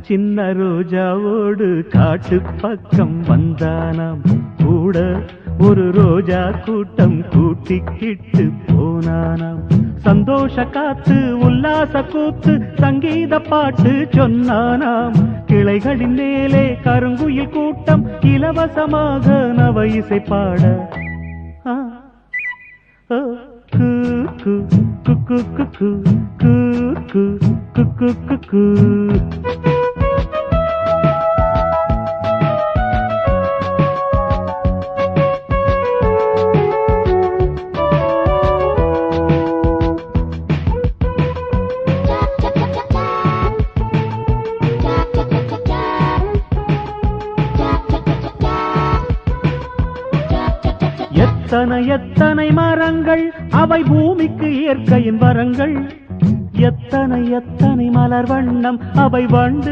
சின்ன ரோஜாவோடு காட்டு பக்கம் வந்தானாம் கூட ஒரு ரோஜா கூட்டம் கூட்டிக்கிட்டு போனானாம் சந்தோஷ காத்து உல்லாச கூத்து சங்கீத பாட்டு சொன்னானாம் கிளைகளின் மேலே கருங்குயில் கூட்டம் இலவசமாக நவ இசை பாட எத்தனை எத்தனை மரங்கள் அவை பூமிக்கு இயற்கையின் வரங்கள் எத்தனை எத்தனை மலர் வண்ணம் அவை வண்டு